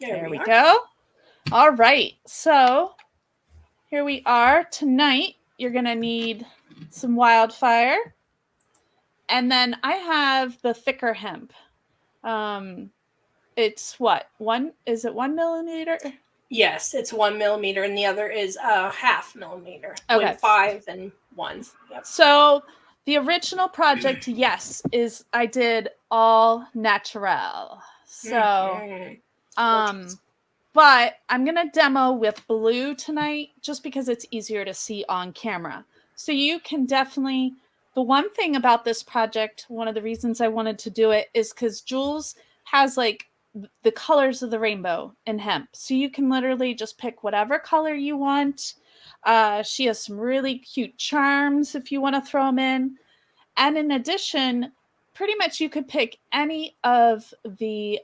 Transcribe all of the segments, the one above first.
There we go. All right. So here we are. Tonight, you're going to need some Wildfire. And then I have the thicker hemp. It's what? Is it 1 millimeter? Yes, it's 1 millimeter, and the other is a half millimeter. Okay. 0.5 and 1. Yep. So the original project, yes, is I did all natural. So, but I'm going to demo with blue tonight just because it's easier to see on camera. So you can definitely, the one thing about this project, one of the reasons I wanted to do it is because Jules has like the colors of the rainbow in hemp. So you can literally just pick whatever color you want. She has some really cute charms if you want to throw them in. And in addition, pretty much you could pick any of the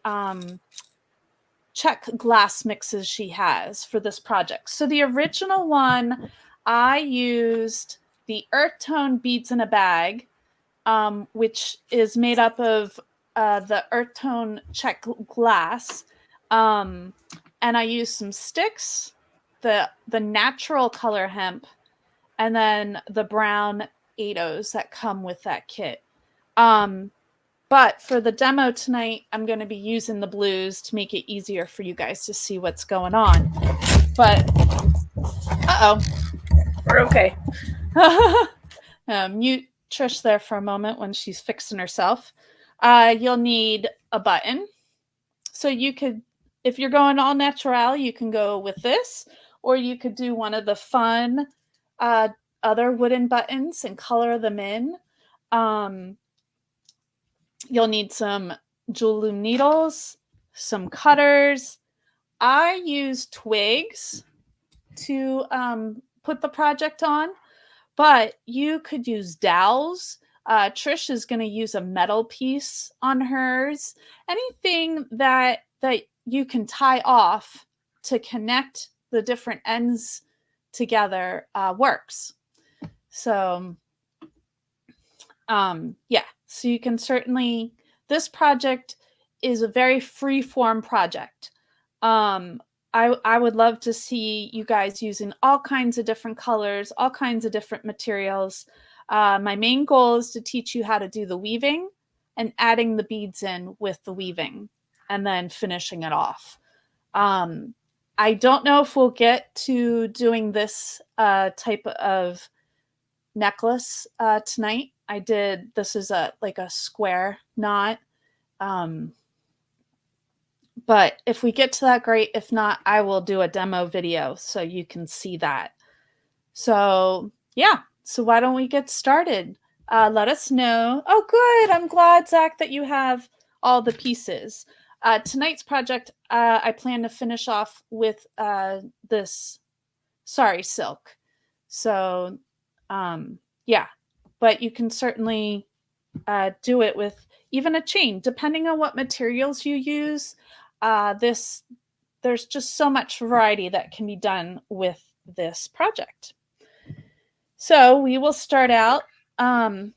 check glass mixes she has for this project. So the original one, I used the Earth Tone Beads in a Bag, which is made up of the Earth Tone check glass. And I used some sticks, the natural color hemp, and then the brown Ados that come with that kit. But for the demo tonight, I'm going to be using the blues to make it easier for you guys to see what's going on. But, we're okay. Mute Trish there for a moment when she's fixing herself. You'll need a button. So you could, if you're going all natural, you can go with this, or you could do one of the fun other wooden buttons and color them in. You'll need some Jewel Loom needles, some cutters. I use twigs to put the project on, but you could use dowels. Trish is going to use a metal piece on hers. Anything that you can tie off to connect the different ends together works. So, yeah. So you can certainly, this project is a very free form project. I would love to see you guys using all kinds of different colors, all kinds of different materials. My main goal is to teach you how to do the weaving and adding the beads in with the weaving and then finishing it off. I don't know if we'll get to doing this type of necklace tonight. This is like a square knot. But if we get to that, great. If not, I will do a demo video so you can see that. So yeah, so why don't we get started? Let us know. Oh, good. I'm glad, Zach, that you have all the pieces. Tonight's project, I plan to finish off with this sari silk. So yeah, but you can certainly do it with even a chain, depending on what materials you use. There's just so much variety that can be done with this project. So we will start out.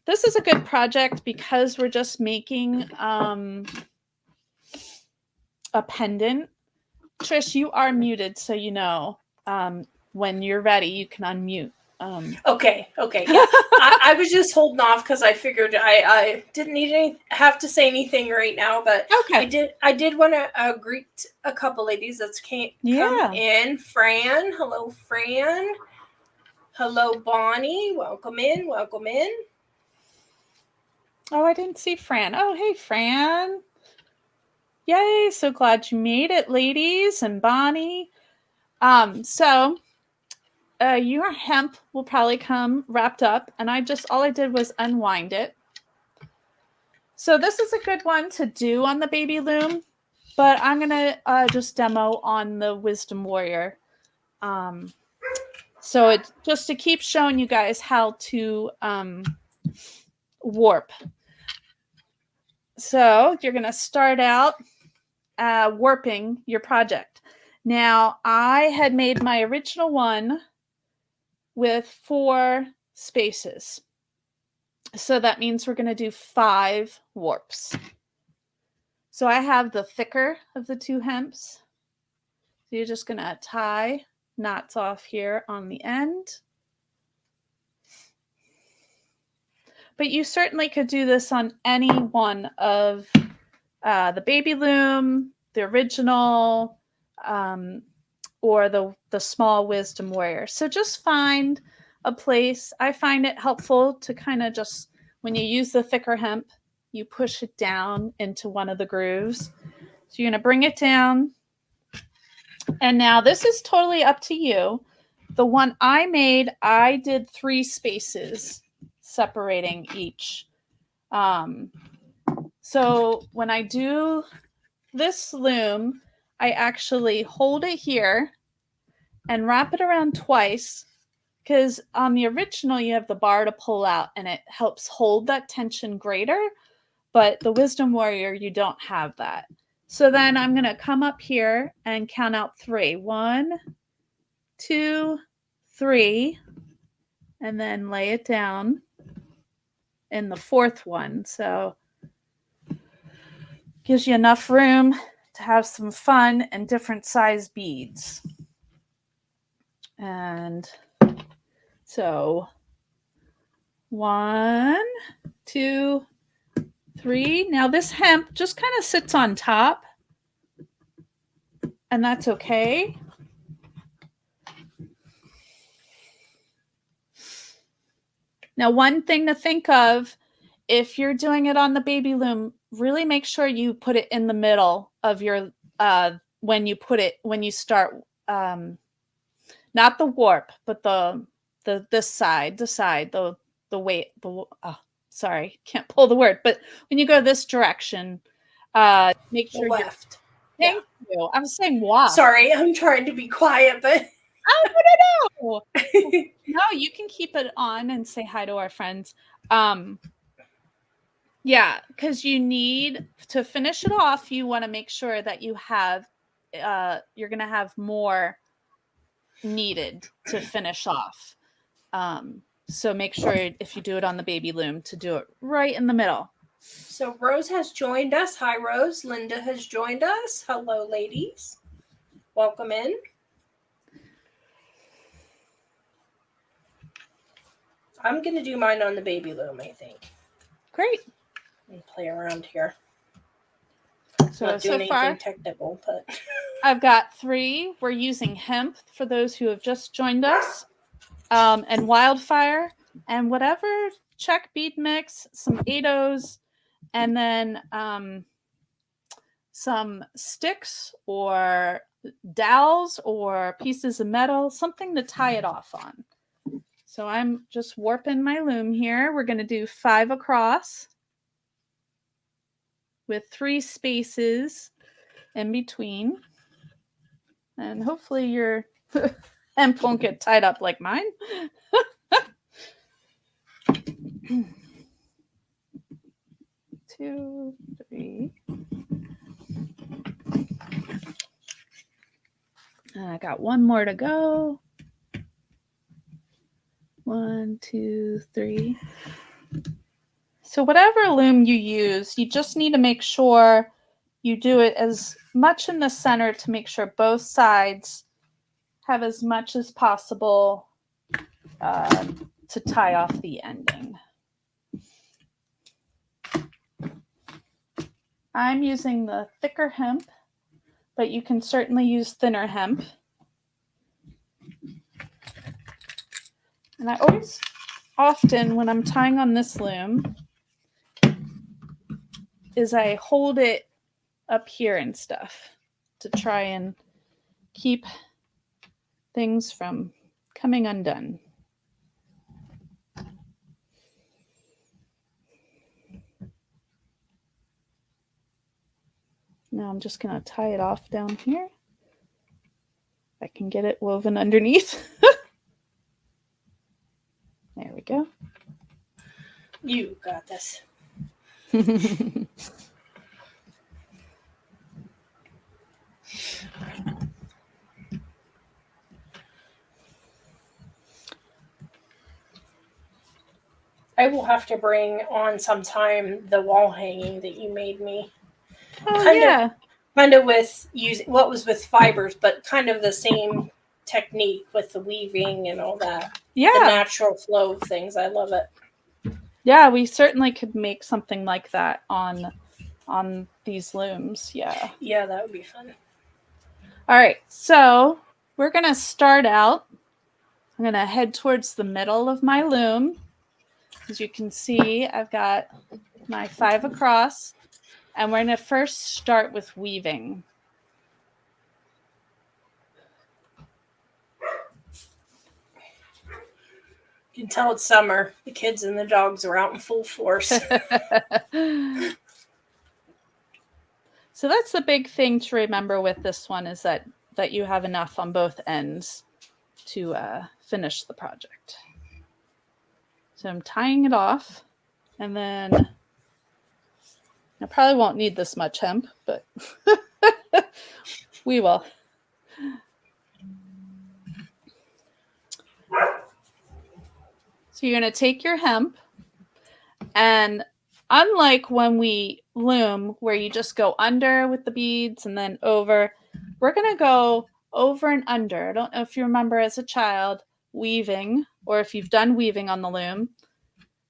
This is a good project because we're just making a pendant. Trish, you are muted, so you know when you're ready, you can unmute. Okay. Yeah. I was just holding off because I figured I didn't have to say anything right now, but okay. I did want to greet a couple ladies that's come in. Fran, hello, Fran. Hello, Bonnie. Welcome in. Oh, I didn't see Fran. Oh, hey, Fran. Yay! So glad you made it, ladies and Bonnie. So. Your hemp will probably come wrapped up, and all I did was unwind it. So this is a good one to do on the baby loom, but I'm gonna just demo on the Wisdom Warrior. So it's just to keep showing you guys how to warp. So you're gonna start out warping your project. Now I had made my original one with 4 spaces. So that means we're going to do 5 warps. So I have the thicker of the 2 hemps, So you're just going to tie knots off here on the end. But you certainly could do this on any one of the baby loom, the original, or the small wisdom warrior. So just find a place. I find it helpful to kind of just, when you use the thicker hemp, you push it down into one of the grooves. So you're going to bring it down. And now this is totally up to you. The one I made, I did 3 spaces separating each. So when I do this loom, I actually hold it here and wrap it around twice, because on the original you have the bar to pull out and it helps hold that tension greater, but the Wisdom Warrior, you don't have that. So then I'm going to come up here and count out 3. 1, 2, 3, and then lay it down in the 4th one. So gives you enough room to have some fun and different size beads. And so 1, 2, 3. Now this hemp just kind of sits on top, and that's okay. Now, one thing to think of, if you're doing it on the baby loom, really make sure you put it in the middle of your, when you start, not the warp, but this side, the weight, sorry, can't pull the word, but when you go this direction, make sure the left. Thank you. I was saying waft. Sorry, I'm trying to be quiet, but no. No, you can keep it on and say hi to our friends. Yeah, because you need to finish it off. You want to make sure that you have, you're going to have more needed to finish off. So make sure if you do it on the baby loom to do it right in the middle. So Rose has joined us. Hi, Rose. Linda has joined us. Hello, ladies. Welcome in. I'm going to do mine on the baby loom, I think. Great. And play around here. So, not doing far, anything technical, but I've got 3. We're using hemp for those who have just joined us, and Wildfire, and whatever check bead mix, some 8/0s, and then some sticks or dowels or pieces of metal, something to tie it off on. So I'm just warping my loom here. We're going to do 5 across with 3 spaces in between. And hopefully your hemp won't get tied up like mine. 2, 3. I got 1 more to go. 1, 2, 3. So whatever loom you use, you just need to make sure you do it as much in the center to make sure both sides have as much as possible to tie off the ending. I'm using the thicker hemp, but you can certainly use thinner hemp. And I always, often when I'm tying on this loom, is I hold it up here and stuff to try and keep things from coming undone. Now I'm just going to tie it off down here. I can get it woven underneath. There we go. You got this. I will have to bring on sometime the wall hanging that you made me. Oh, yeah. kind of with using what was with fibers, but kind of the same technique with the weaving and all that. Yeah. The natural flow of things. I love it. Yeah, we certainly could make something like that on these looms. Yeah. Yeah, that would be fun. All right, so we're going to start out. I'm going to head towards the middle of my loom. As you can see, I've got my 5 across, and we're going to first start with weaving. You can tell it's summer. The kids and the dogs are out in full force. So that's the big thing to remember with this one, is that you have enough on both ends to finish the project. So I'm tying it off, and then I probably won't need this much hemp, but we will. So you're going to take your hemp, and unlike when we loom where you just go under with the beads and then over, we're going to go over and under. I don't know if you remember as a child weaving, or if you've done weaving on the loom.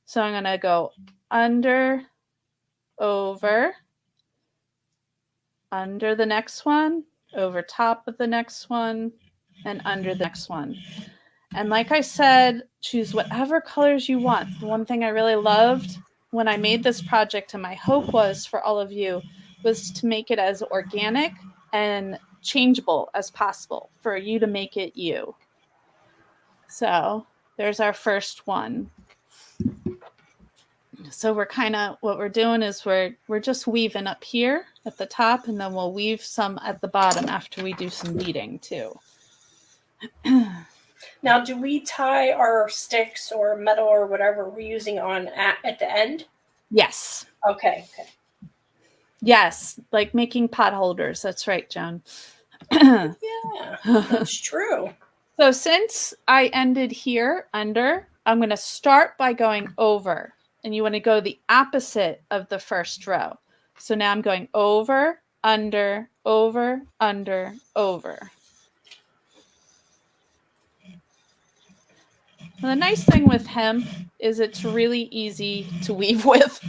So I'm going to go under, over, under the next one, over top of the next one, and under the next one. And like I said, choose whatever colors you want. The one thing I really loved when I made this project, and my hope was for all of you, was to make it as organic and changeable as possible for you to make it you. So there's our first one. So we're kind of, what we're doing is we're just weaving up here at the top, and then we'll weave some at the bottom after we do some beading too. Now, do we tie our sticks or metal or whatever we're using on at the end? Yes. Okay. Yes, like making pot holders. That's right, Joan. Yeah, that's true. So since I ended here under, I'm going to start by going over. And you want to go the opposite of the first row. So now I'm going over, under, over, under, over. Well, the nice thing with hemp is it's really easy to weave with.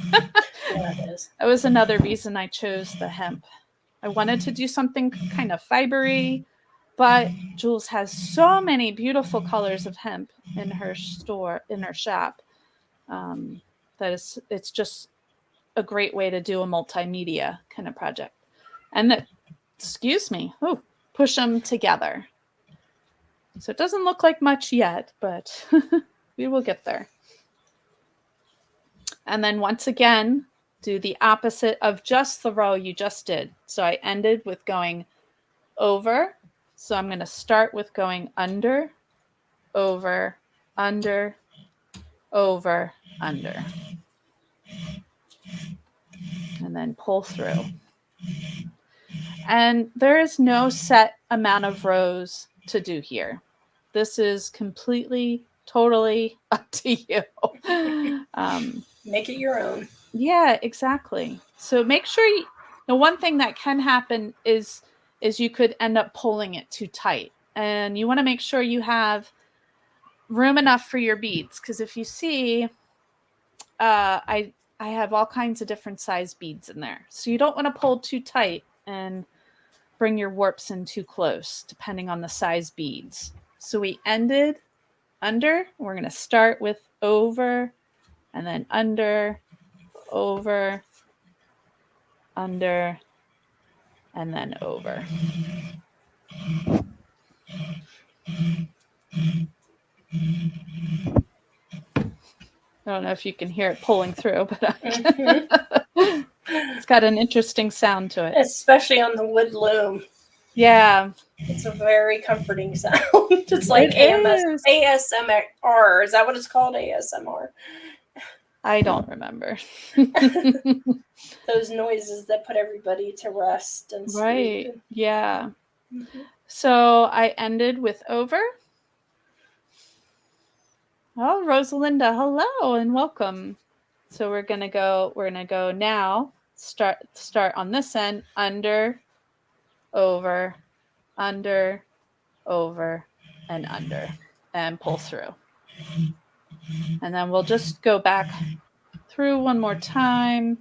Yeah, it is. That was another reason I chose the hemp. I wanted to do something kind of fibery, but Jules has so many beautiful colors of hemp in her store, in her shop, that it's just a great way to do a multimedia kind of project. And push them together. So it doesn't look like much yet, but we will get there. And then once again, do the opposite of just the row you just did. So I ended with going over. So I'm going to start with going under, over, under, over, under. And then pull through. And there is no set amount of rows to do here. This is completely, totally up to you. Make it your own. Yeah, exactly. So make sure the one thing that can happen is you could end up pulling it too tight. And you want to make sure you have room enough for your beads. Because if you see, I have all kinds of different size beads in there. So you don't want to pull too tight and bring your warps in too close, depending on the size beads. So we ended under. We're going to start with over, and then under, over, under, and then over. I don't know if you can hear it pulling through, but it's got an interesting sound to it. Especially on the wood loom. Yeah. It's a very comforting sound. It's like ASMR. Is that what it's called? ASMR. I don't remember. Those noises that put everybody to rest and sleep. Right. Yeah. Mm-hmm. So I ended with over. Oh, Rosalinda, hello and welcome. So we're gonna go now, start on this end, under, over, under, over, and under, and pull through. And then we'll just go back through one more time.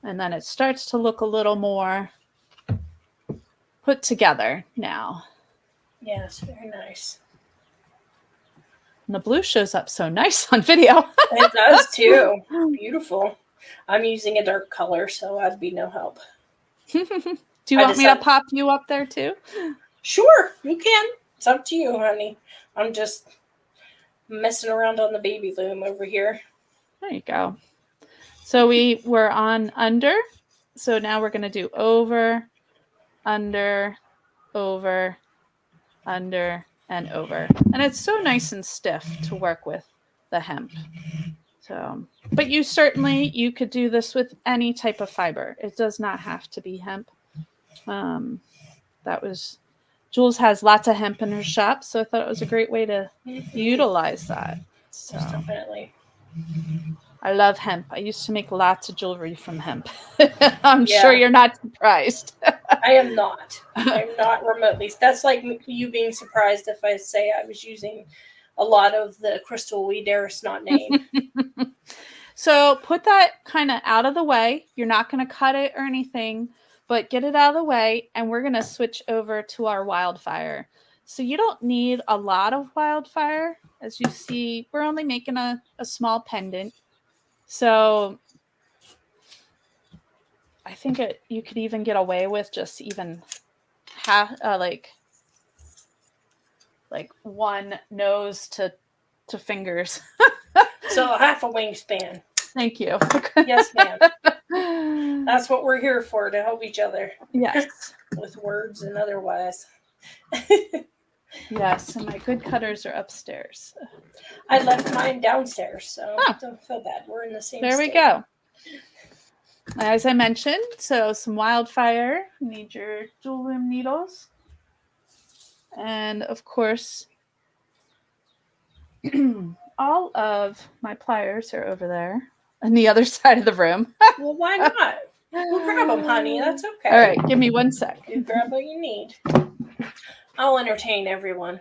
And then it starts to look a little more put together now. Yes, very nice. And the blue shows up so nice on video. It does too. Beautiful. I'm using a dark color, so I'd be no help. Do you want me to pop you up there too? Sure, you can. It's up to you, honey. I'm just messing around on the baby loom over here. There you go. So we were on under. So now we're going to do over, under, over, under, and over. And it's so nice and stiff to work with the hemp. So, but you could do this with any type of fiber. It does not have to be hemp. Jules has lots of hemp in her shop, so I thought it was a great way to utilize that. So definitely. I love hemp. I used to make lots of jewelry from hemp. I'm sure you're not surprised. I am not. I'm not remotely. That's like you being surprised if I say I was using a lot of the crystal we dare not name. So put that kind of out of the way. You're not going to cut it or anything, but get it out of the way, and we're going to switch over to our Wildfire. So you don't need a lot of Wildfire. As you see, we're only making a small pendant. So I think you could even get away with just even half, like one nose to fingers. So half a wingspan. Thank you. Yes, ma'am. That's what we're here for, to help each other. Yes. With words and otherwise. Yes, and my good cutters are upstairs. I left mine downstairs, so don't feel bad. We're in the same There state. we go. As I mentioned, so some Wildfire. You need your Jewel Loom needles. And of course, all of my pliers are over there on the other side of the room. Well, why not? We'll grab them, honey. That's okay. All right, give me 1 sec. You grab what you need. I'll entertain everyone.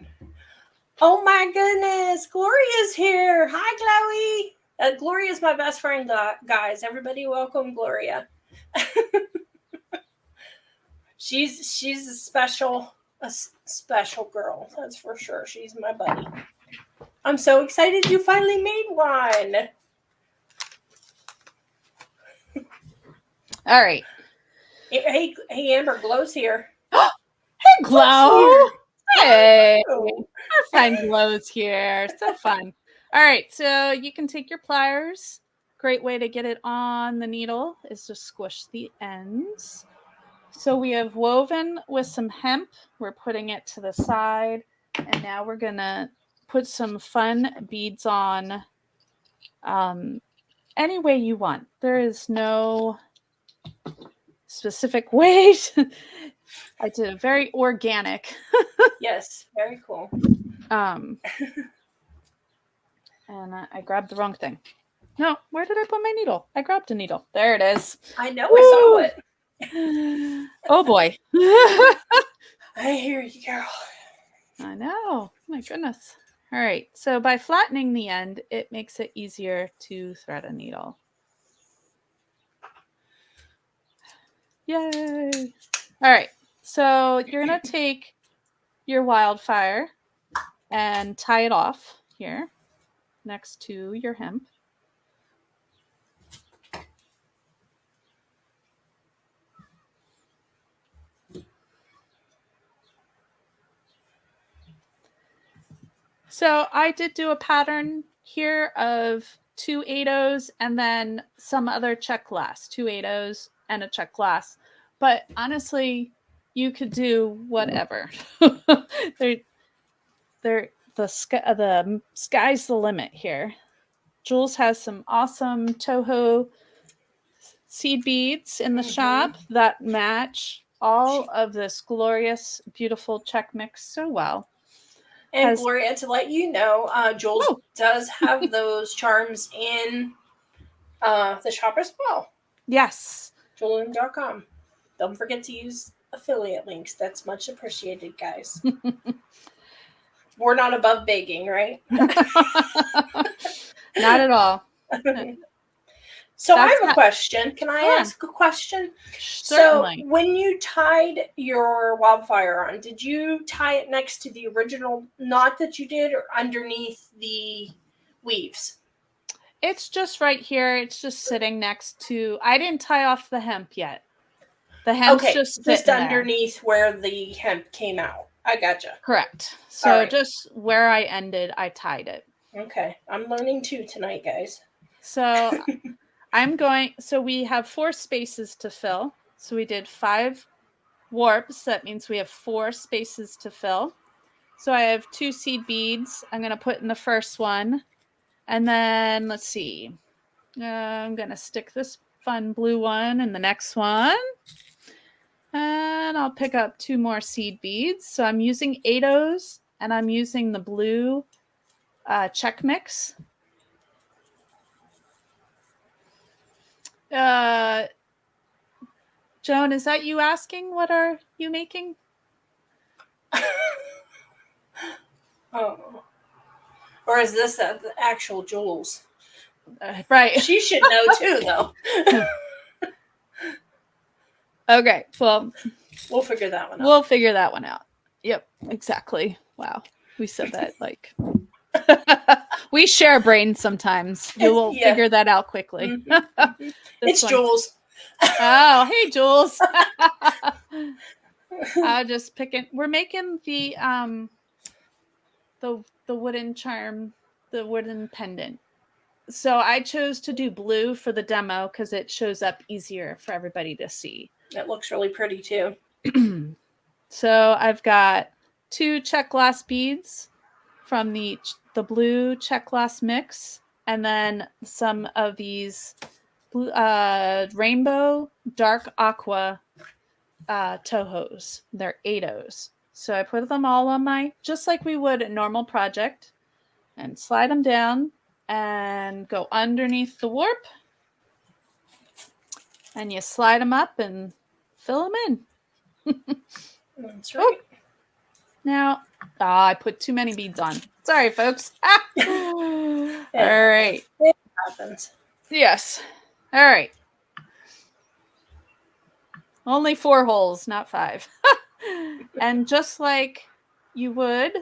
Oh my goodness, Gloria's here. Hi, Chloe. Gloria's my best friend, guys. Everybody welcome Gloria. She's a special girl. That's for sure. She's my buddy. I'm so excited you finally made one. All right. Hey, Amber, Glow's here. Hey, Glow. Hey. Our fun Glow's here. So fun. All right. So you can take your pliers. Great way to get it on the needle is to squish the ends. So we have woven with some hemp. We're putting it to the side. And now we're going to put some fun beads on any way you want. There is no specific way. I did a very organic. Yes, very cool. And I grabbed the wrong thing. No, where did I put my needle? I grabbed a needle. There it is. I know. Woo! I saw it. Oh boy. I hear you, girl. I know. My goodness. All right. So by flattening the end, it makes it easier to thread a needle. Yay. All right. So you're going to take your Wildfire and tie it off here next to your hemp. So I did do a pattern here of 2 8/0s and then some other check glass, 2 8/0s and a check glass. But honestly, you could do whatever. The sky's the limit here. Jules has some awesome Toho seed beads in the shop that match all of this glorious, beautiful check mix so well. And Gloria, to let you know, Jules does have those charms in the shop as well. Yes. JewelLoom.com. Don't forget to use affiliate links. That's much appreciated, guys. We're not above begging, right? Not at all. So I have a question. Can I ask a question? Certainly. So when you tied your Wildfire on, did you tie it next to the original knot that you did or underneath the weaves? It's just right here. It's just sitting next to, I didn't tie off the hemp yet. The hemp's just underneath where the hemp came out. I gotcha. Correct. So just where I ended, I tied it. Okay. I'm learning too tonight, guys. So so we have 4 spaces to fill. So we did 5 warps. That means we have 4 spaces to fill. So I have 2 seed beads. I'm going to put in the first one. And then let's see. I'm going to stick this fun blue one in the next one. And I'll pick up 2 more seed beads. So I'm using 8-ohs and I'm using the blue check mix. Joan, is that you asking? What are you making? Oh. Or is this the actual jewels? Right. She should know too, though. Okay. Well, we'll figure that one out. We'll figure that one out. Yep. Exactly. Wow. We said that like we share brains sometimes. You will figure that out quickly. Mm-hmm. It's Jules. Oh, hey, Jules. I'll just pick it. We're making the wooden charm, the wooden pendant. So I chose to do blue for the demo because it shows up easier for everybody to see. It looks really pretty too. So I've got 2 check glass beads from the blue check glass mix, and then some of these rainbow dark aqua Tohos. They're 8-ohs. So I put them all on just like we would a normal project, and slide them down and go underneath the warp, and you slide them up and fill them in. That's right. Oh. Now, I put too many beads on. Sorry, folks. All right. It happens. Yes. All right. Only 4 holes, not 5. And just like you would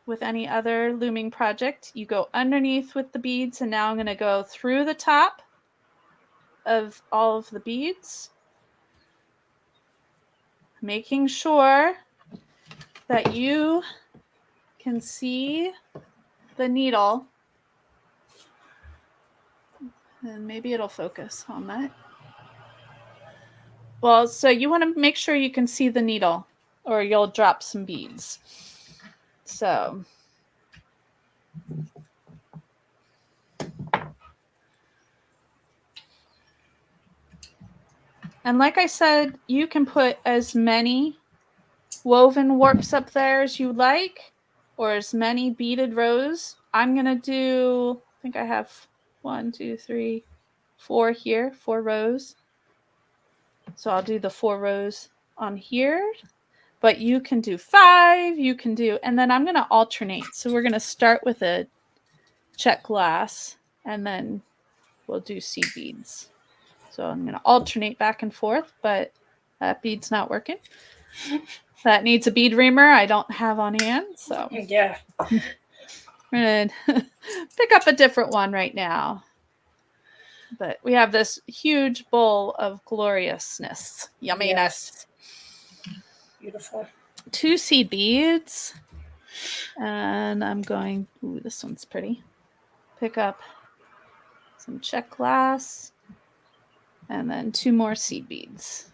with any other looming project, you go underneath with the beads, and now I'm going to go through the top of all of the beads, making sure that you can see the needle, and maybe it'll focus on that. Well, so you want to make sure you can see the needle or you'll drop some beads. So and like I said, you can put as many woven warps up there as you like, or as many beaded rows. I'm going to do, I think I have 1, 2, 3, 4 here, 4 rows. So I'll do the 4 rows on here, but you can do 5, you can do, and then I'm going to alternate. So we're going to start with a check glass, and then we'll do seed beads. So I'm going to alternate back and forth, but that bead's not working. That needs a bead reamer I don't have on hand. So yeah. I'm going to pick up a different one right now. But we have this huge bowl of gloriousness, yumminess. Yes. Beautiful. 2 seed beads. And I'm going, ooh, this one's pretty. Pick up some check glass. And then 2 more seed beads.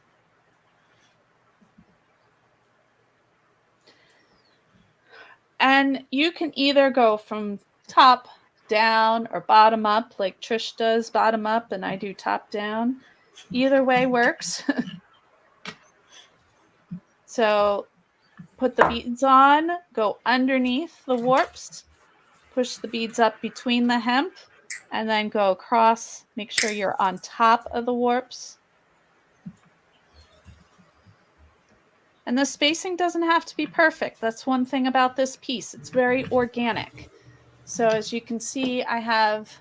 And you can either go from top down or bottom up, like Trish does bottom up and I do top down. Either way works. So put the beads on, go underneath the warps, push the beads up between the hemp, and then go across. Make sure you're on top of the warps. And the spacing doesn't have to be perfect. That's one thing about this piece. It's very organic. So as you can see, I have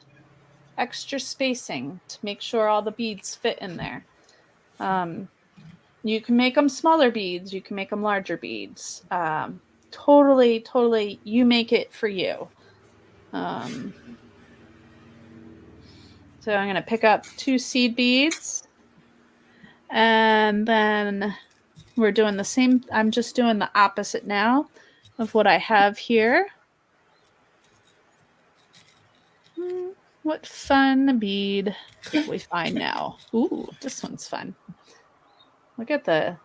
extra spacing to make sure all the beads fit in there. You can make them smaller beads. You can make them larger beads. Totally, you make it for you. So I'm going to pick up 2 seed beads. And then we're doing the same. I'm just doing the opposite now of what I have here. What fun bead could we find now? Ooh, this one's fun. Look at the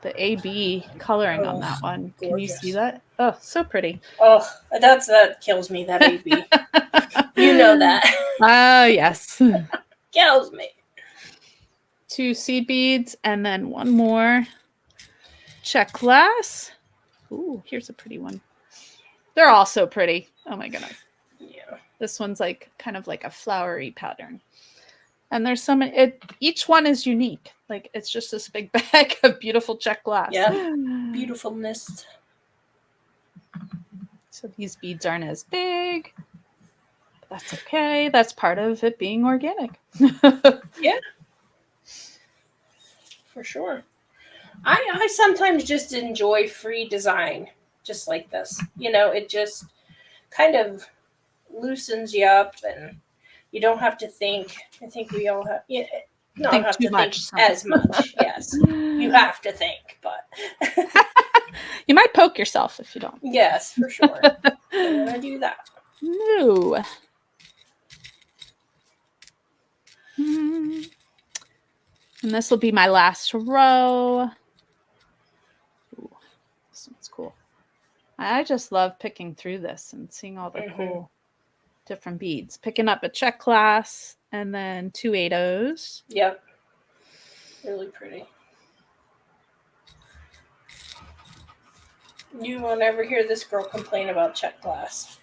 AB coloring on that one. Gorgeous. Can you see that? Oh, so pretty. Oh, that kills me, that AB. You know that. Oh, yes. Kills me. 2 seed beads and then 1 more check glass. Ooh, here's a pretty one. They're all so pretty. Oh my goodness. Yeah. This one's like kind of like a flowery pattern. And there's some, each one is unique. Like it's just this big bag of beautiful check glass. Yeah. Beautifulness. So these beads aren't as big. But that's okay. That's part of it being organic. Yeah. For sure. I sometimes just enjoy free design, just like this. You know, it just kind of loosens you up, and you don't have to think. I think we all have. Yeah, don't have to think as much. Yes, you have to think, but you might poke yourself if you don't. Yes, for sure. Don't want to do that. No. And this will be my last row. Ooh, this one's cool. I just love picking through this and seeing all the cool different beads. Picking up a check glass and then 2 8/0s. Yep. Really pretty. You won't ever hear this girl complain about check glass.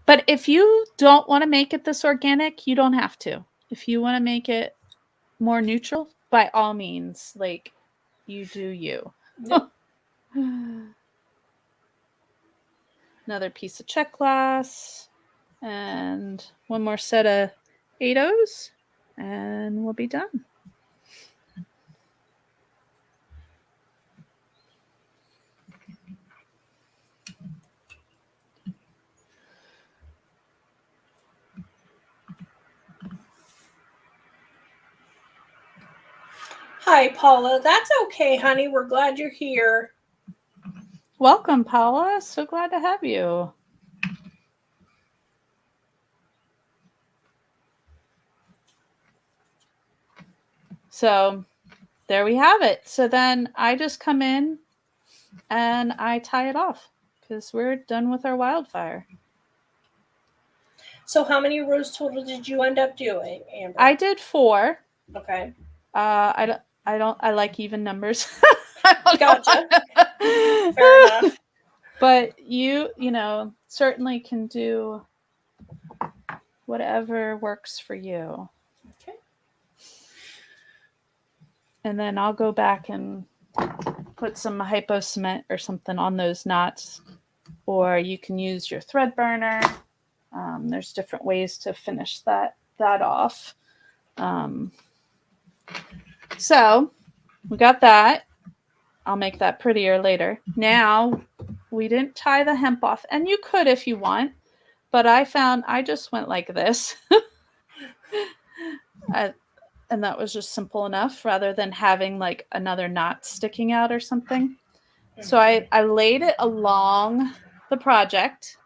But if you don't want to make it this organic, you don't have to. If you want to make it more neutral, by all means, like you do you. Yep. Another piece of check glass and 1 more set of 8/0s and we'll be done. Hi, Paula. That's okay, honey. We're glad you're here. Welcome, Paula. So glad to have you. So there we have it. So then I just come in and I tie it off because we're done with our wildfire. So how many rows total did you end up doing, Amber? I did 4. Okay. I like even numbers. Gotcha. Fair enough. But you know, certainly can do whatever works for you. Okay. And then I'll go back and put some hypo cement or something on those knots, or you can use your thread burner. There's different ways to finish that off. So we got that. I'll make that prettier later. Now we didn't tie the hemp off, and you could if you want, but I found I just went like this. And that was just simple enough rather than having like another knot sticking out or something. So I laid it along the project.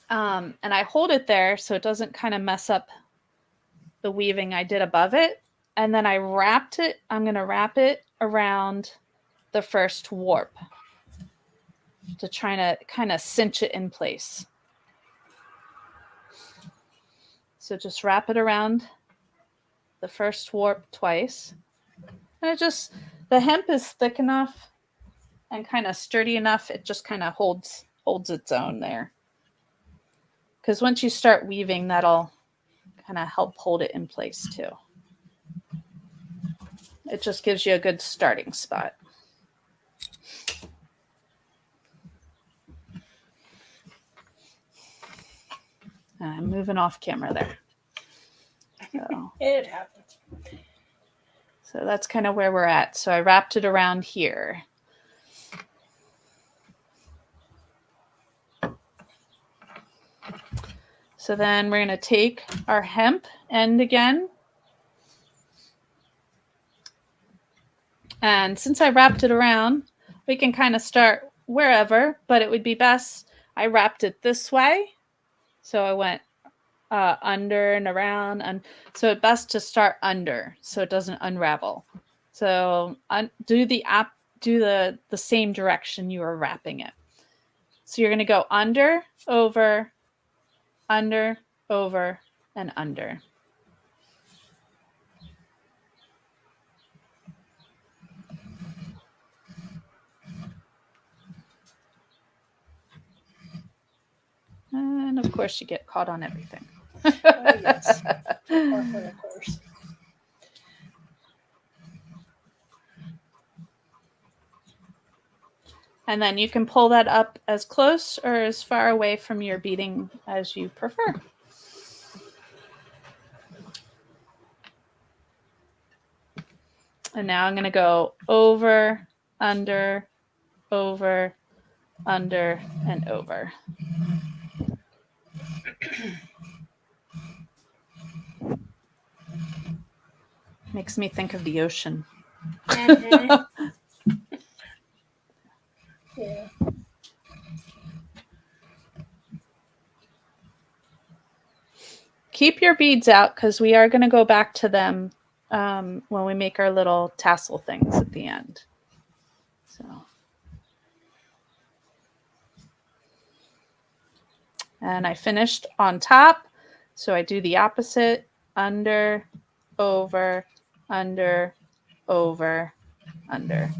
And I hold it there so it doesn't kind of mess up the weaving I did above it. And then I wrapped it. I'm going to wrap it around the first warp to try to kind of cinch it in place. So just wrap it around the first warp twice. And the hemp is thick enough and kind of sturdy enough. It just kind of holds holds its own there. Because once you start weaving, that'll kind of help hold it in place too. It just gives you a good starting spot. I'm moving off camera there. So, it happens. So that's kind of where we're at. So I wrapped it around here. So then we're going to take our hemp end again. And since I wrapped it around, we can kind of start wherever, but it would be best I wrapped it this way. So I went under and around, and so it's best to start under so it doesn't unravel. So do the same direction you are wrapping it. So you're going to go under, over, and under. And of course you get caught on everything. Oh, yes. Of course. And then you can pull that up as close or as far away from your beading as you prefer. And now I'm going to go over, under, and over. Makes me think of the ocean. Mm-hmm. Yeah. Keep your beads out because we are going to go back to them when we make our little tassel things at the end. So, and I finished on top, so I do the opposite: under, over, under, over, under.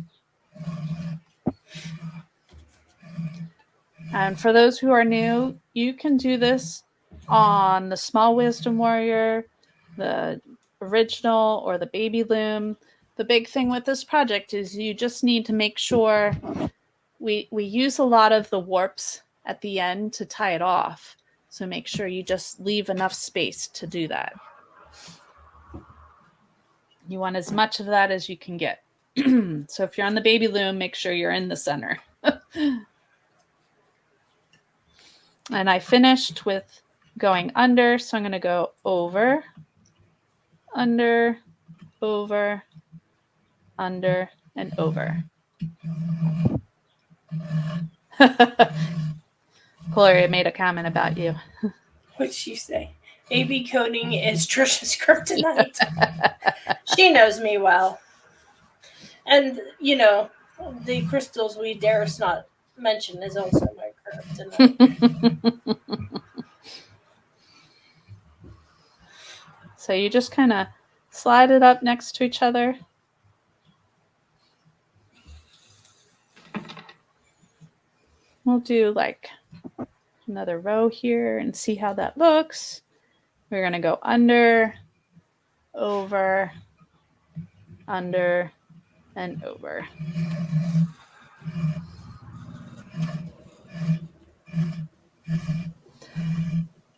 And for those who are new, you can do this on the Small Wisdom Warrior, the original, or the baby loom. The big thing with this project is you just need to make sure we use a lot of the warps at the end to tie it off. So make sure you just leave enough space to do that. You want as much of that as you can get. So if you're on the baby loom, make sure you're in the center. And I finished with going under, so I'm going to go over, under, over, under, and over. Gloria made a comment about you. What'd she say? AB coding is Trisha's kryptonite. She knows me well. And, you know, the crystals we dare not mention is also my kryptonite. So you just kind of slide it up next to each other. We'll do like another row here and see how that looks. We're going to go under, over, under, and over.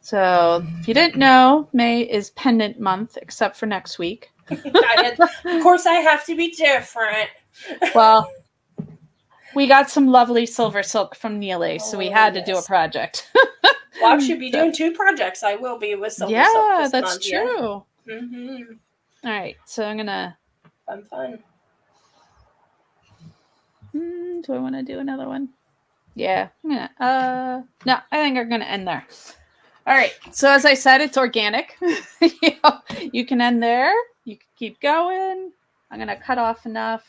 So if you didn't know, May is pendant month, except for next week. Of course, I have to be different. Well, we got some lovely silver silk from Neely, so we had to do a project. Well, I should be doing 2 projects. I will be with silver silk this that's month, true. Yeah. Mm-hmm. All right, so I'm gonna. Fun. Do I want to do another one? Yeah, I'm gonna. No, I think I'm gonna end there. All right. So as I said, it's organic. You can end there. You can keep going. I'm gonna cut off enough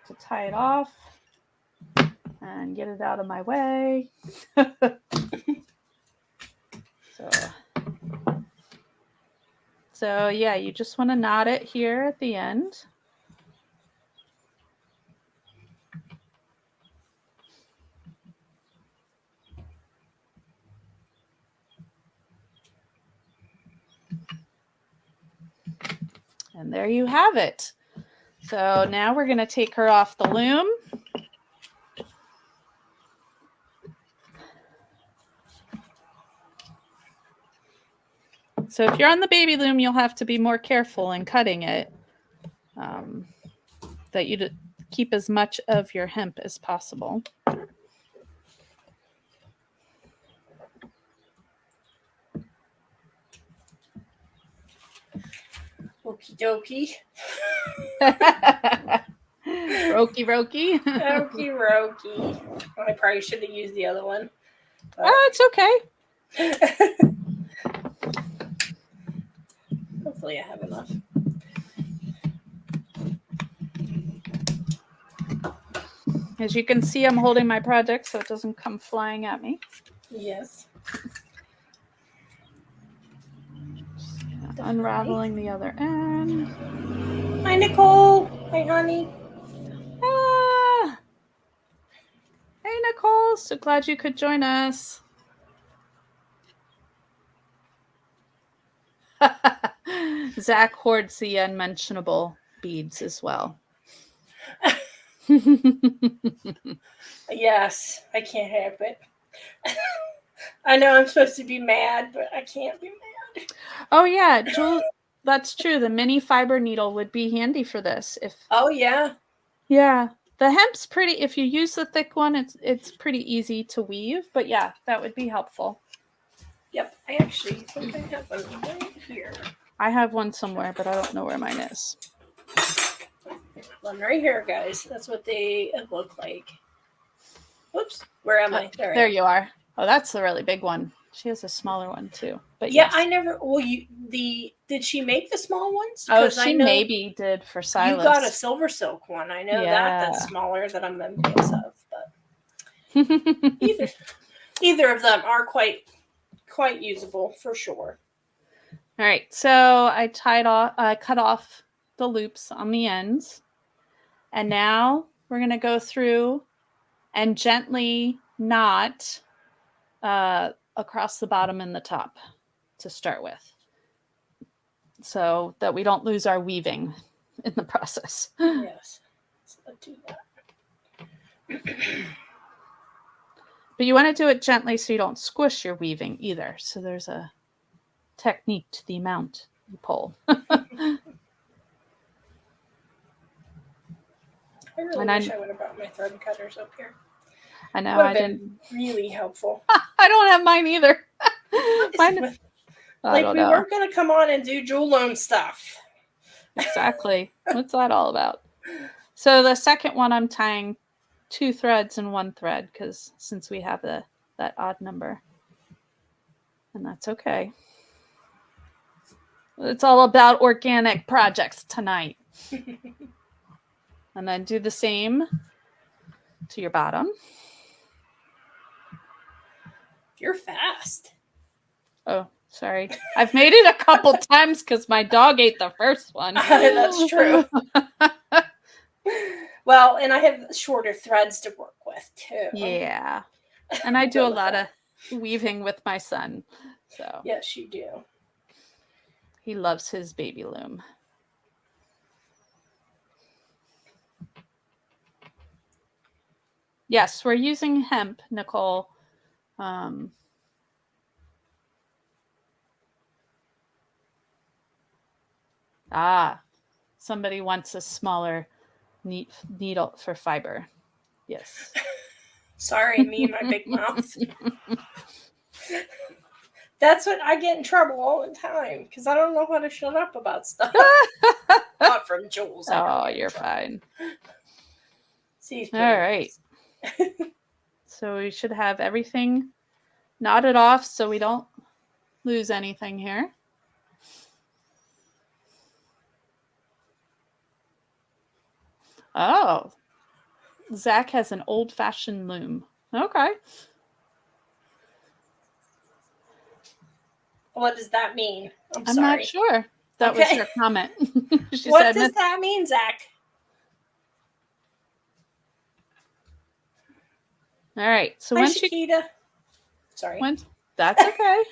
to tie it off and get it out of my way. So yeah, you just want to knot it here at the end. And there you have it. So now we're going to take her off the loom. So if you're on the baby loom, you'll have to be more careful in cutting it. That you keep as much of your hemp as possible. Okie dokie. Rokey rokey. Okie rokey. I probably should have used the other one. But... Oh, it's okay. Hopefully I have enough. As you can see, I'm holding my project so it doesn't come flying at me. Yes. Unraveling the other end. Hi, Nicole. Hi, honey. Ah. Hey, Nicole. So glad you could join us. Zach hoards the unmentionable beads as well. Yes, I can't help it. I know I'm supposed to be mad, but I can't be mad. Oh yeah, Jewel, that's true. The mini fiber needle would be handy for this. Oh yeah. Yeah. The hemp's pretty, if you use the thick one, it's pretty easy to weave, but yeah, that would be helpful. Yep, I actually think I have one right here. I have one somewhere, but I don't know where mine is. One right here, guys. That's what they look like. Whoops, where am I? There you are. Oh, that's the really big one. She has a smaller one too. But yeah, yes. I never. Well, did she make the small ones? Oh, she maybe did for Silas. You got a silver silk one. I know that's smaller that I'm envious of, but either of them are quite usable for sure. All right, so I cut off the loops on the ends, and now we're gonna go through and gently knot across the bottom and the top to start with, so that we don't lose our weaving in the process. Yes, let's do that. But you want to do it gently so you don't squish your weaving either. So there's a technique to the amount you pull. I really wish I would have brought my thread cutters up here. I know, I didn't. Really helpful. I don't have mine either. Mine, like we weren't going to come on and do Jewel Loom stuff. Exactly. What's that all about? So the second one, I'm tying 2 threads and 1 thread because since we have that odd number, and that's okay. It's all about organic projects tonight. And then do the same to your bottom. You're fast. Oh, sorry. I've made it a couple times because my dog ate the first one. That's true. Well, and I have shorter threads to work with too. Yeah. And I do a lot of weaving with my son. So yes, you do. He loves his baby loom. Yes, we're using hemp, Nicole. Somebody wants a smaller needle for fiber. Yes. Sorry, me and my big mouth. That's what I get in trouble all the time because I don't know how to shut up about stuff. Not from Jules. Oh, you're fine. See, all right. So we should have everything knotted off so we don't lose anything here. Oh, Zach has an old-fashioned loom. Okay. What does that mean? I'm sorry. Not sure. That was her comment. What does that mean, Zach? All right. So Hi, Shakita. Sorry. That's okay.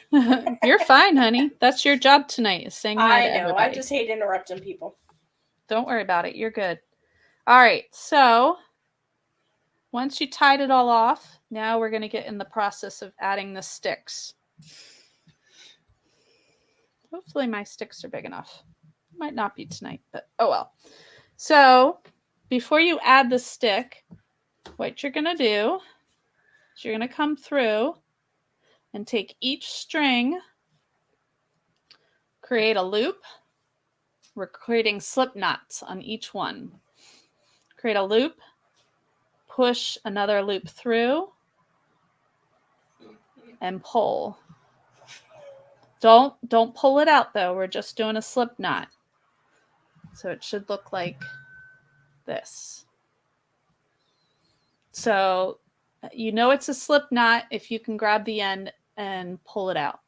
You're fine, honey. That's your job tonight, is saying hi to everybody. I just hate interrupting people. Don't worry about it. You're good. All right. So once you tied it all off, now we're going to get in the process of adding the sticks. Hopefully my sticks are big enough. Might not be tonight, but oh well. So before you add the stick, what you're going to do is you're going to come through and take each string, create a loop. We're creating slip knots on each one. Create a loop, push another loop through, and pull. Don't pull it out though. We're just doing a slip knot. So it should look like this. So you know it's a slip knot if you can grab the end and pull it out.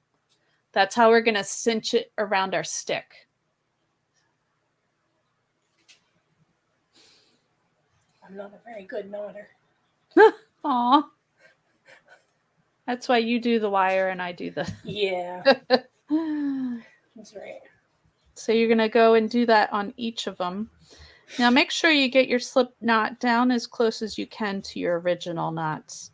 That's how we're going to cinch it around our stick. I'm not a very good knotter. Aw. That's why you do the wire and I do the... Yeah. That's right. So you're going to go and do that on each of them. Now make sure you get your slip knot down as close as you can to your original knots.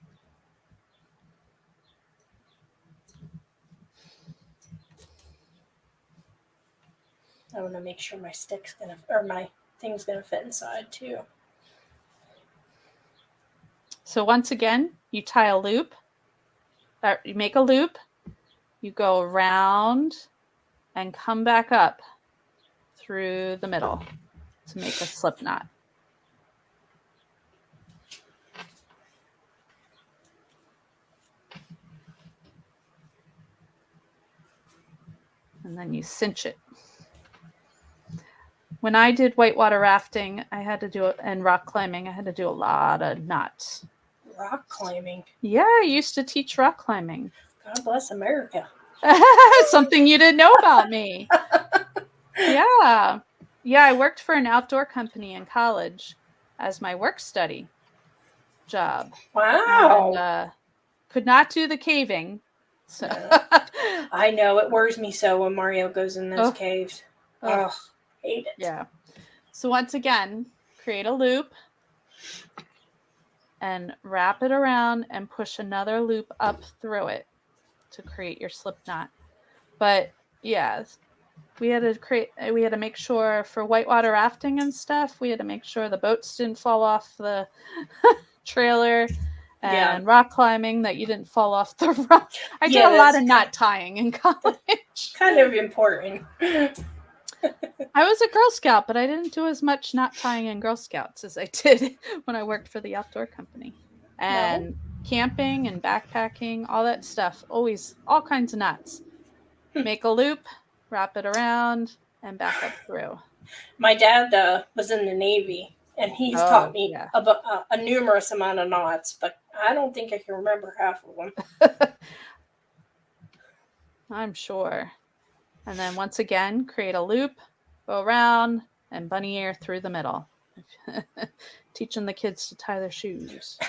I want to make sure my my thing's gonna fit inside too. So once again, you tie a loop, you make a loop, you go around and come back up through the middle to make a slip knot. And then you cinch it. When I did whitewater rafting, I had to do it, and rock climbing, I had to do a lot of knots. Rock climbing? Yeah, I used to teach rock climbing. God bless America. Something you didn't know about me. Yeah. Yeah, I worked for an outdoor company in college as my work study job. Wow. And, could not do the caving. So. I know, it worries me so when Mario goes in those caves. Ugh, hate it. Yeah. So once again, create a loop and wrap it around and push another loop up through it to create your slip knot. But yeah, we had to make sure for whitewater rafting and stuff, we had to make sure the boats didn't fall off the trailer, and rock climbing that you didn't fall off the rock. I did a lot of knot tying in college. Kind of important. I was a Girl Scout, but I didn't do as much knot tying in Girl Scouts as I did when I worked for the outdoor company. And camping and backpacking, all that stuff, always all kinds of knots. Make a loop, wrap it around, and back up through. My dad was in the Navy, and he's taught me about a numerous amount of knots, but I don't think I can remember half of them. I'm sure. And then once again, create a loop, go around, and bunny ear through the middle. Teaching the kids to tie their shoes.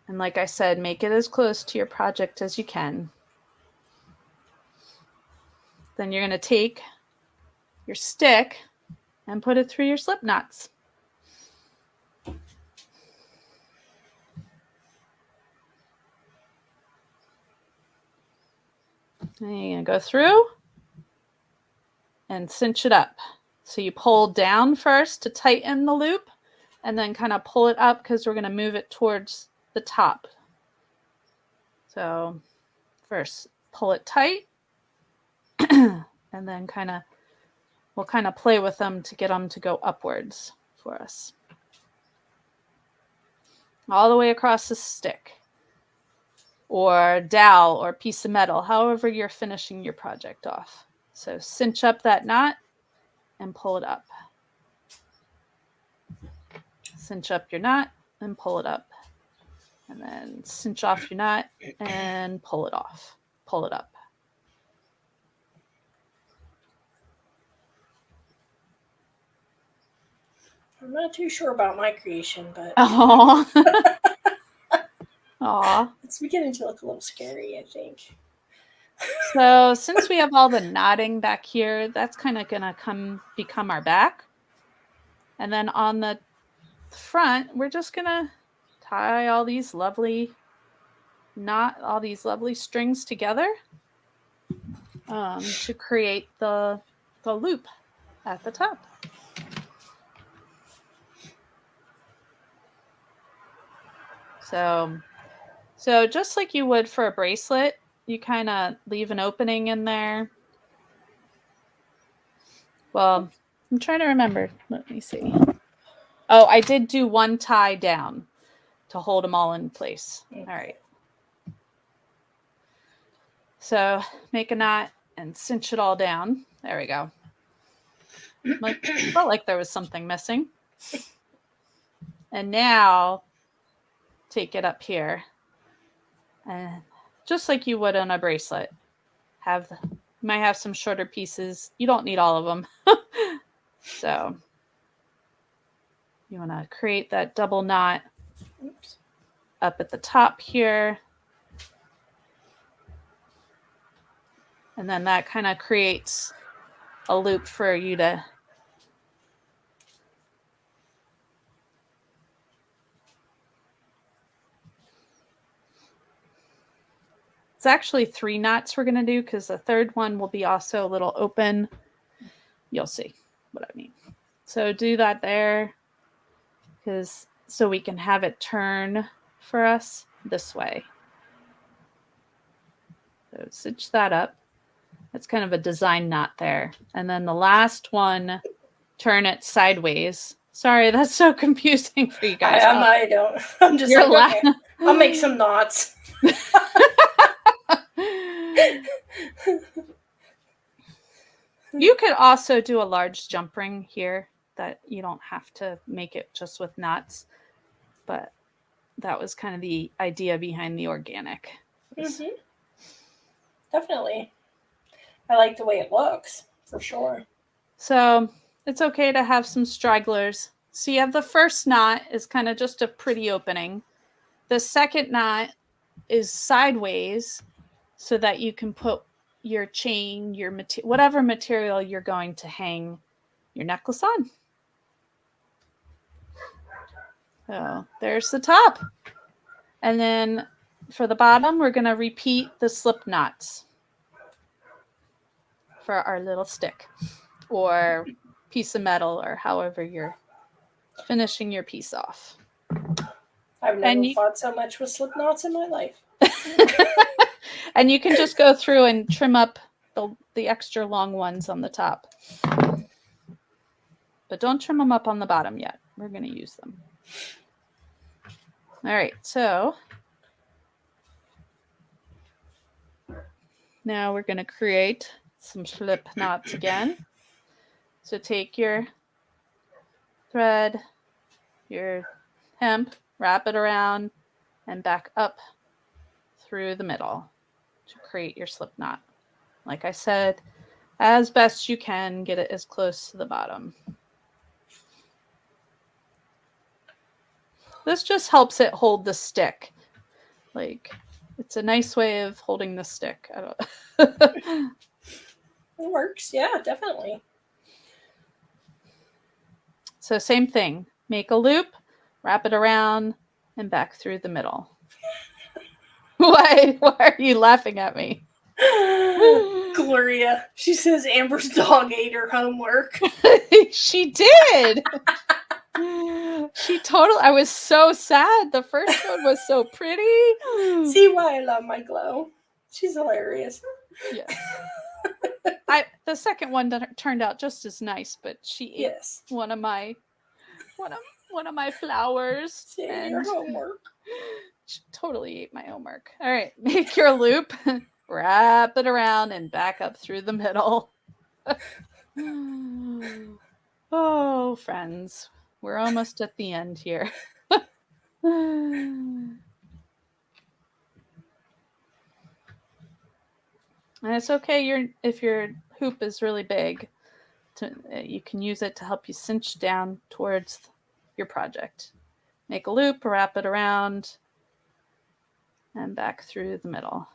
And like I said, make it as close to your project as you can. Then you're going to take your stick and put it through your slip knots. And you're going to go through and cinch it up. So you pull down first to tighten the loop, and then kind of pull it up because we're going to move it towards the top. So first pull it tight, and then we'll kind of play with them to get them to go upwards for us. All the way across the stick, or dowel, or piece of metal, however you're finishing your project off. So cinch up that knot and pull it up. Cinch up your knot and pull it up. And then cinch off your knot and pull it off. Pull it up. I'm not too sure about my creation, but Aww. Aww. it's beginning to look a little scary, I think. So since we have all the knotting back here, that's kind of gonna become our back. And then on the front, we're just gonna tie all these lovely strings together to create the loop at the top. So just like you would for a bracelet, you kind of leave an opening in there. Well, I'm trying to remember. Let me see. Oh, I did do one tie down to hold them all in place. All right. So make a knot and cinch it all down. There we go. Felt like there was something missing. And now take it up here. And just like you would on a bracelet, you might have some shorter pieces. You don't need all of them. So you want to create that double knot up at the top here. And then that kind of creates a loop for you to It's actually 3 knots we're going to do because the third one will be also a little open. You'll see what I mean. So do that there so we can have it turn for us this way. So stitch that up. That's kind of a design knot there. And then the last one, turn it sideways. Sorry, that's so confusing for you guys. I don't. I'm just like, okay, I'll make some knots. You could also do a large jump ring here that you don't have to make it just with knots, but that was kind of the idea behind the organic. Mm-hmm. Definitely. I like the way it looks, for sure. So it's okay to have some stragglers. So you have the first knot is kind of just a pretty opening. The second knot is sideways so that you can put your chain, whatever material you're going to hang your necklace on. So there's the top. And then for the bottom, we're going to repeat the slip knots for our little stick or piece of metal or however you're finishing your piece off. I've never fought so much with slip knots in my life. And you can just go through and trim up the extra long ones on the top. But don't trim them up on the bottom yet. We're going to use them. All right, so now we're going to create some slip knots again. So take your thread, your hemp, wrap it around, and back up through the middle to create your slip knot. Like I said, as best you can, get it as close to the bottom. This just helps it hold the stick. Like, it's a nice way of holding the stick. It works, yeah, definitely. So same thing. Make a loop, wrap it around, and back through the middle. Why are you laughing at me? Gloria, she says Amber's dog ate her homework. She did. I was so sad. The first one was so pretty. See why I love my glow. She's hilarious. Yes. The second one turned out just as nice, but she ate one of my flowers. She ate your homework. She totally ate my homework. All right, make your loop, wrap it around, and back up through the middle. Oh, friends, we're almost at the end here. And it's okay if your hoop is really big you can use it to help you cinch down towards your project. Make a loop, wrap it around, and back through the middle.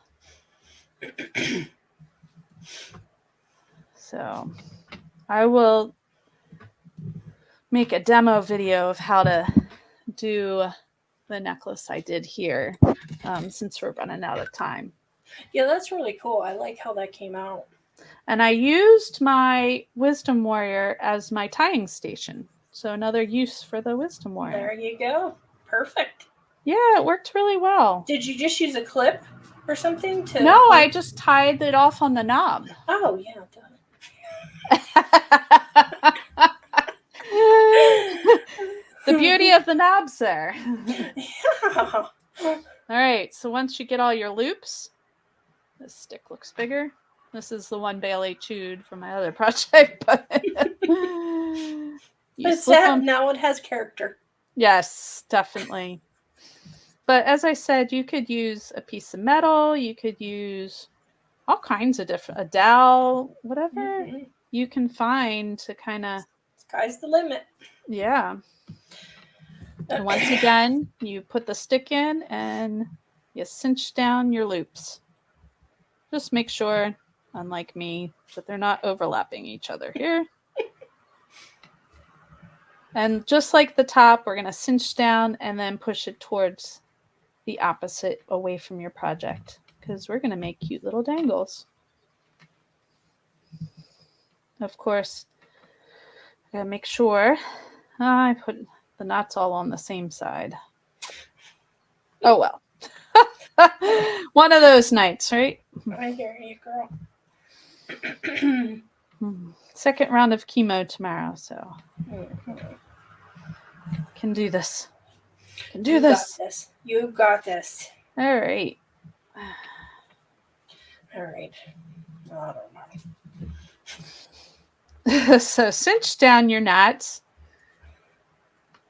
So I will make a demo video of how to do the necklace I did here, since we're running out of time. Yeah, that's really cool. I like how that came out. And I used my Wisdom Warrior as my tying station. So another use for the Wisdom Warrior. There you go. Perfect. Yeah, it worked really well. Did you just use a clip or something to... No, I just tied it off on the knob. Oh, yeah. The beauty of the knobs there. Yeah. All right, so once you get all your loops, this stick looks bigger. This is the one Bailey chewed from my other project, but It's sad. Now it has character. Yes, definitely. But as I said, you could use a piece of metal. You could use all kinds of different, a dowel, whatever you can find to kind of... Sky's the limit. Yeah. And once again, you put the stick in and you cinch down your loops. Just make sure, unlike me, that they're not overlapping each other here. And just like the top, we're going to cinch down and then push it towards the opposite, away from your project, because we're going to make cute little dangles. Of course, I got to make sure I put the knots all on the same side. Oh, well. One of those nights, right? I hear you, girl. Second round of chemo tomorrow, so can do this. Can do this. Got this. You got this. All right. All right. I don't know. So cinch down your knots.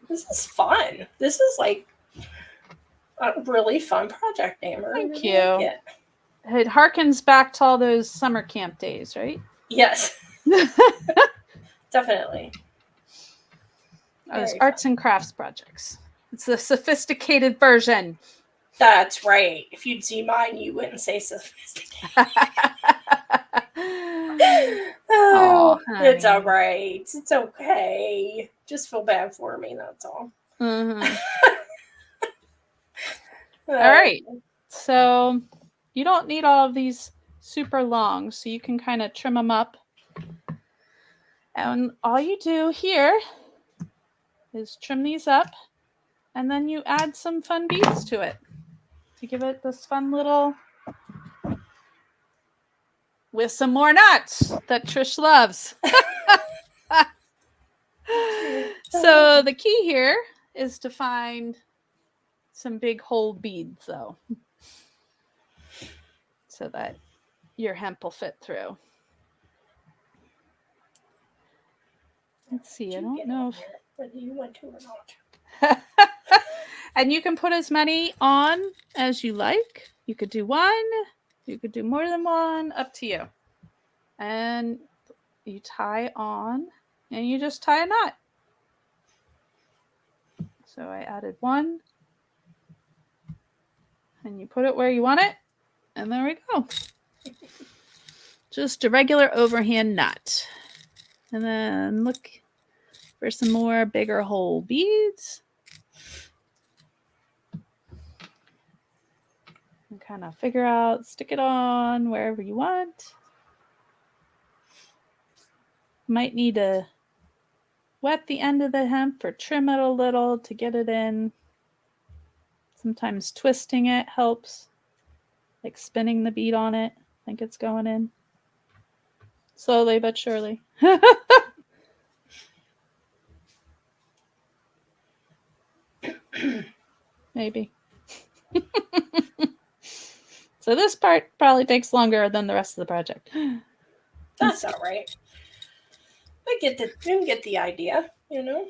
This is fun. This is like a really fun project, Amber. Thank you. Like it harkens back to all those summer camp days, right? Yes. Definitely. Those arts and crafts projects. It's a sophisticated version. That's right. If you'd see mine, you wouldn't say sophisticated. Oh, it's all right. It's okay. Just feel bad for me, that's all. Mm-hmm. All right. So you don't need all of these super long, so you can kind of trim them up. And all you do here is trim these up, and then you add some fun beads to it to give it this fun little, with some more knots that Trish loves. So the key here is to find some big hole beads, though, so that your hemp will fit through. Let's see. I don't know if whether you want to or not. And you can put as many on as you like. You could do one. You could do more than one. Up to you. And you tie on, and you just tie a knot. So I added one. And you put it where you want it. And there we go. Just a regular overhand knot. And then look for some more bigger hole beads. And kind of figure out, stick it on wherever you want. Might need to wet the end of the hemp or trim it a little to get it in. Sometimes twisting it helps, like spinning the bead on it. I think it's going in. Slowly but surely. Maybe. So this part probably takes longer than the rest of the project. That's all right. I get the idea, you know?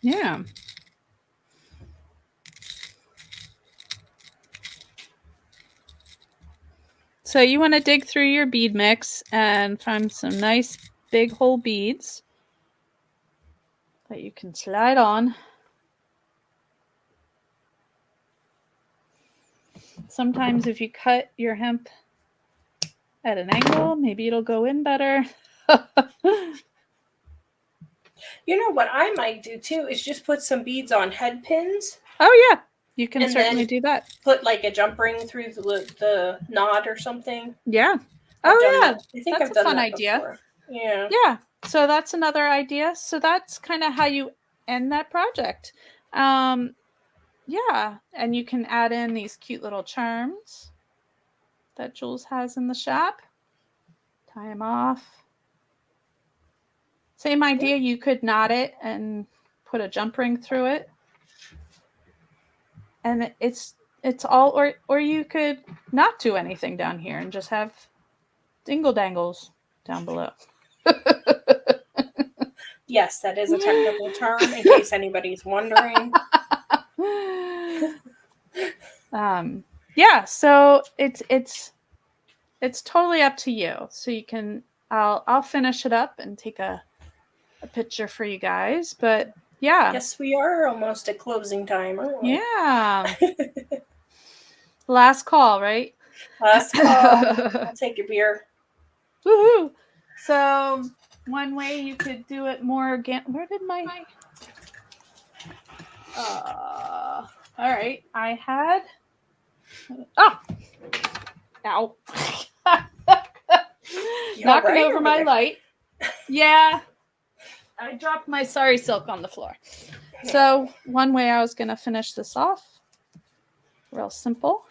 Yeah. So you want to dig through your bead mix and find some nice big hole beads that you can slide on. Sometimes if you cut your hemp at an angle, maybe it'll go in better. You know what I might do too is just put some beads on head pins. Oh yeah, you can certainly do that. Put like a jump ring through the knot or something. Yeah. I think that's I've done a fun that idea. before. Yeah. Yeah. So that's another idea. So that's kind of how you end that project. Yeah, and you can add in these cute little charms that Jules has in the shop. Tie them off. Same idea, you could knot it and put a jump ring through it. And it's all, or you could not do anything down here and just have dingle dangles down below. Yes, that is a technical term in case anybody's wondering. Yeah, so it's totally up to you. So you can, I'll finish it up and take a picture for you guys, but yeah. Yes, we are almost at closing time, aren't we? Yeah. Last call, right? Last call. I'll take a beer. Woohoo! So one way you could do it more again. Where did my? All right, I had. Oh, ow! Knocking over my light. Yeah, I dropped my sari silk on the floor. So one way I was gonna finish this off, real simple,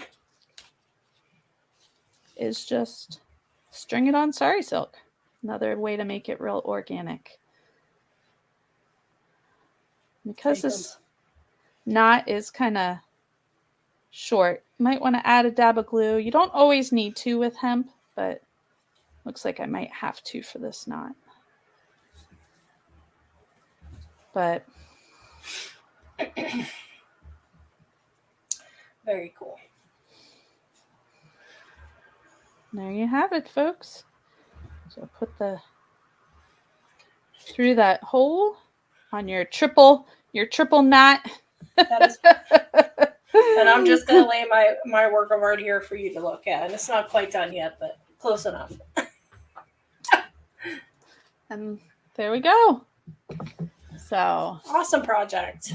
is just string it on sari silk. Another way to make it real organic. Because this knot is kind of short, you might want to add a dab of glue. You don't always need to with hemp, but looks like I might have to for this knot. But very cool. There you have it, folks. So put through that hole on your triple knot. And I'm just gonna lay my work of art here for you to look at. And it's not quite done yet, but close enough. And there we go. So awesome project.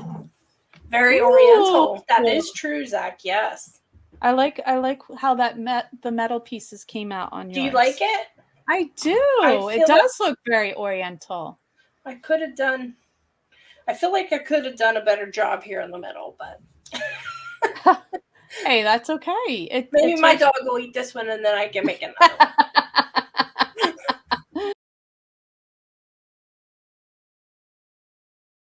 Very oriental. That is true, Zach. Yes. I like how the metal pieces came out on yours. Do you like it? I do. It does look very oriental. I feel like I could have done a better job here in the middle, but hey, that's okay. Maybe my dog will eat this one and then I can make another one.